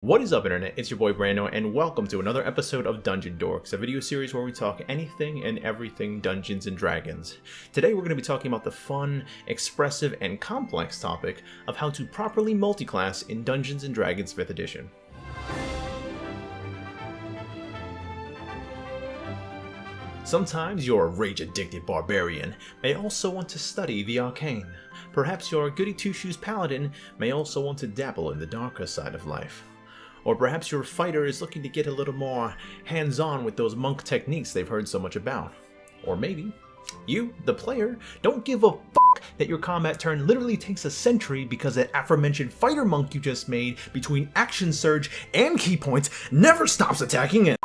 What is up, internet? It's your boy Brando, and welcome to another episode of Dungeon Dorks, a video series where we talk anything and everything Dungeons and Dragons. Today we're going to be talking about the fun, expressive, and complex topic of how to properly multiclass in Dungeons and Dragons 5th edition. Sometimes your rage-addicted barbarian may also want to study the arcane. Perhaps your goody-two-shoes paladin may also want to dabble in the darker side of life. Or perhaps your fighter is looking to get a little more hands-on with those monk techniques they've heard so much about. Or maybe you, the player, don't give a fuck that your combat turn literally takes a century because that aforementioned fighter monk you just made between action surge and key points never stops attacking it.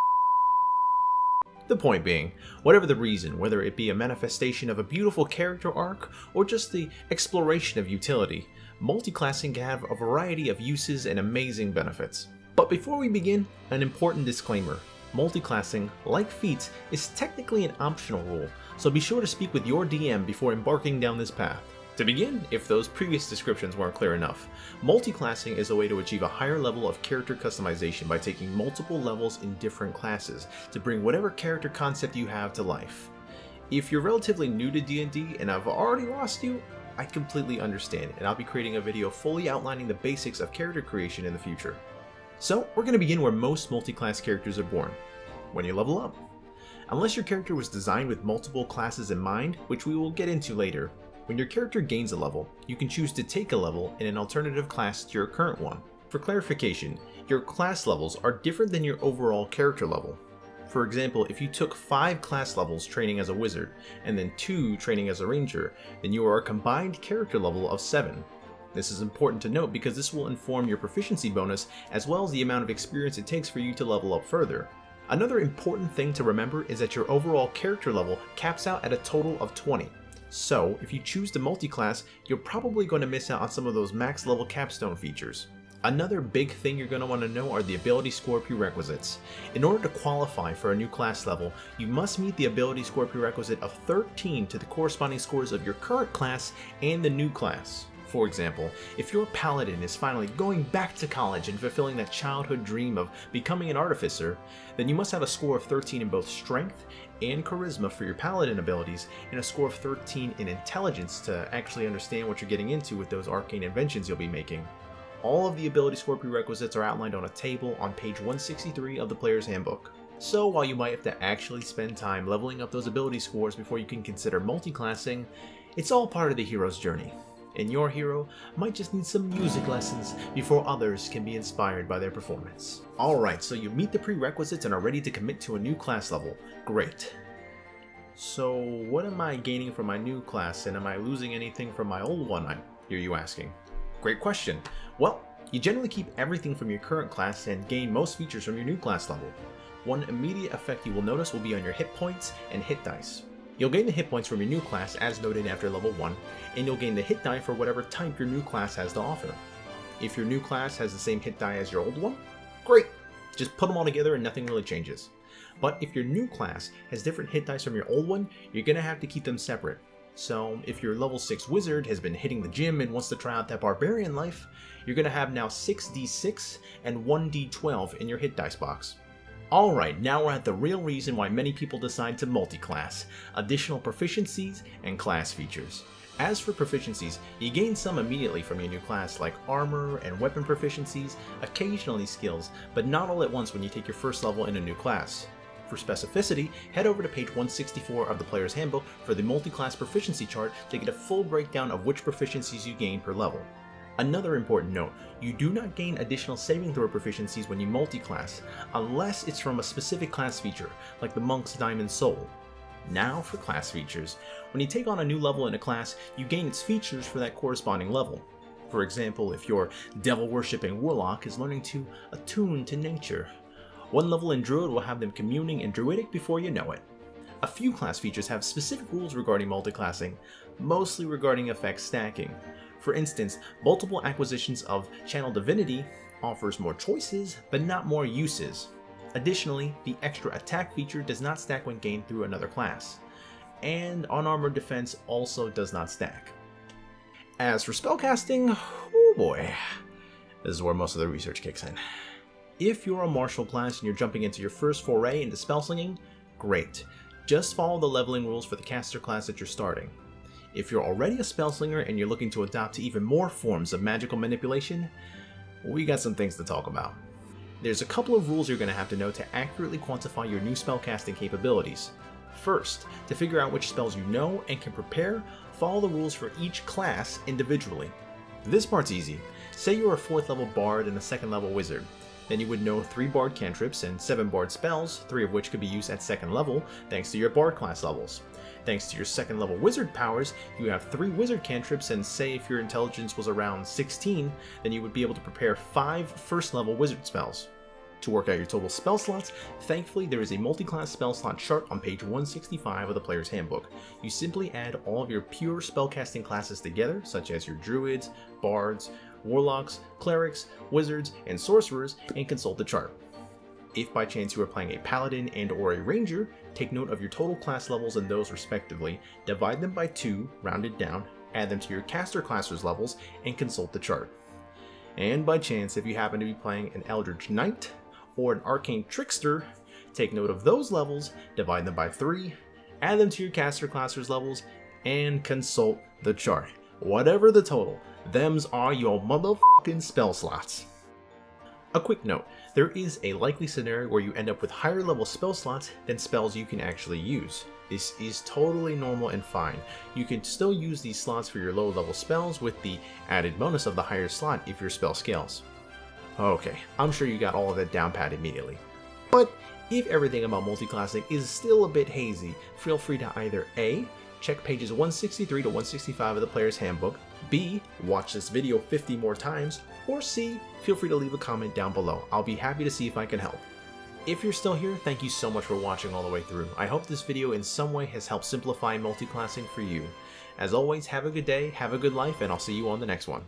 The point being, whatever the reason, whether it be a manifestation of a beautiful character arc or just the exploration of utility, multiclassing can have a variety of uses and amazing benefits. But before we begin, an important disclaimer. Multiclassing, like feats, is technically an optional rule, so be sure to speak with your DM before embarking down this path. To begin, if those previous descriptions weren't clear enough, multiclassing is a way to achieve a higher level of character customization by taking multiple levels in different classes to bring whatever character concept you have to life. If you're relatively new to D&D and I've already lost you, I completely understand, and I'll be creating a video fully outlining the basics of character creation in the future. So, we're going to begin where most multiclass characters are born, when you level up. Unless your character was designed with multiple classes in mind, which we will get into later, when your character gains a level, you can choose to take a level in an alternative class to your current one. For clarification, your class levels are different than your overall character level. For example, if you took 5 class levels training as a wizard, and then 2 training as a ranger, then you are a combined character level of 7. This is important to note because this will inform your proficiency bonus as well as the amount of experience it takes for you to level up further. Another important thing to remember is that your overall character level caps out at a total of 20. So, if you choose to multiclass, you're probably going to miss out on some of those max level capstone features. Another big thing you're going to want to know are the ability score prerequisites. In order to qualify for a new class level, you must meet the ability score prerequisite of 13 to the corresponding scores of your current class and the new class. For example, if your paladin is finally going back to college and fulfilling that childhood dream of becoming an artificer, then you must have a score of 13 in both strength and charisma for your paladin abilities, and a score of 13 in intelligence to actually understand what you're getting into with those arcane inventions you'll be making. All of the ability score prerequisites are outlined on a table on page 163 of the player's handbook. So while you might have to actually spend time leveling up those ability scores before you can consider multiclassing, it's all part of the hero's journey. And your hero might just need some music lessons before others can be inspired by their performance. Alright, so you meet the prerequisites and are ready to commit to a new class level. Great. So what am I gaining from my new class, and am I losing anything from my old one, I hear you asking? Great question. Well, you generally keep everything from your current class and gain most features from your new class level. One immediate effect you will notice will be on your hit points and hit dice. You'll gain the hit points from your new class as noted after level 1, and you'll gain the hit die for whatever type your new class has to offer. If your new class has the same hit die as your old one, great! Just put them all together and nothing really changes. But if your new class has different hit dice from your old one, you're going to have to keep them separate. So if your level 6 wizard has been hitting the gym and wants to try out that barbarian life, you're going to have now 6d6 and 1d12 in your hit dice box. Alright, now we're at the real reason why many people decide to multiclass: additional proficiencies and class features. As for proficiencies, you gain some immediately from your new class, like armor and weapon proficiencies, occasionally skills, but not all at once when you take your first level in a new class. For specificity, head over to page 164 of the player's handbook for the multiclass proficiency chart to get a full breakdown of which proficiencies you gain per level. Another important note, you do not gain additional saving throw proficiencies when you multiclass, unless it's from a specific class feature, like the Monk's Diamond Soul. Now for class features. When you take on a new level in a class, you gain its features for that corresponding level. For example, if your devil-worshipping warlock is learning to attune to nature, one level in druid will have them communing in druidic before you know it. A few class features have specific rules regarding multiclassing, mostly regarding effect stacking. For instance, multiple acquisitions of Channel Divinity offers more choices, but not more uses. Additionally, the extra attack feature does not stack when gained through another class, and unarmored defense also does not stack. As for spellcasting, oh boy, this is where most of the research kicks in. If you're a martial class and you're jumping into your first foray into spell slinging, great. Just follow the leveling rules for the caster class that you're starting. If you're already a spell slinger and you're looking to adopt to even more forms of magical manipulation, we got some things to talk about. There's a couple of rules you're going to have to know to accurately quantify your new spellcasting capabilities. First, to figure out which spells you know and can prepare, follow the rules for each class individually. This part's easy. Say you're a 4th level bard and a 2nd level wizard. Then you would know 3 bard cantrips and 7 bard spells, 3 of which could be used at 2nd level thanks to your bard class levels. Thanks to your 2nd level wizard powers, you have 3 wizard cantrips, and say if your intelligence was around 16, then you would be able to prepare 5 1st level wizard spells. To work out your total spell slots, thankfully there is a multi-class spell slot chart on page 165 of the player's handbook. You simply add all of your pure spellcasting classes together, such as your druids, bards, warlocks, clerics, wizards, and sorcerers, and consult the chart. If by chance you are playing a paladin and or a ranger, take note of your total class levels and those respectively, divide them by 2, rounded down, add them to your caster class's levels, and consult the chart. And by chance, if you happen to be playing an eldritch knight or an arcane trickster, take note of those levels, divide them by 3, add them to your caster class's levels, and consult the chart. Whatever the total, thems are your motherfucking spell slots. A quick note, there is a likely scenario where you end up with higher level spell slots than spells you can actually use. This is totally normal and fine. You can still use these slots for your low level spells with the added bonus of the higher slot if your spell scales. Okay, I'm sure you got all of that down pat immediately. But if everything about multiclassing is still a bit hazy, feel free to either A, check pages 163 to 165 of the player's handbook, B, watch this video 50 more times, or C, feel free to leave a comment down below. I'll be happy to see if I can help. If you're still here, thank you so much for watching all the way through. I hope this video in some way has helped simplify multiclassing for you. As always, have a good day, have a good life, and I'll see you on the next one.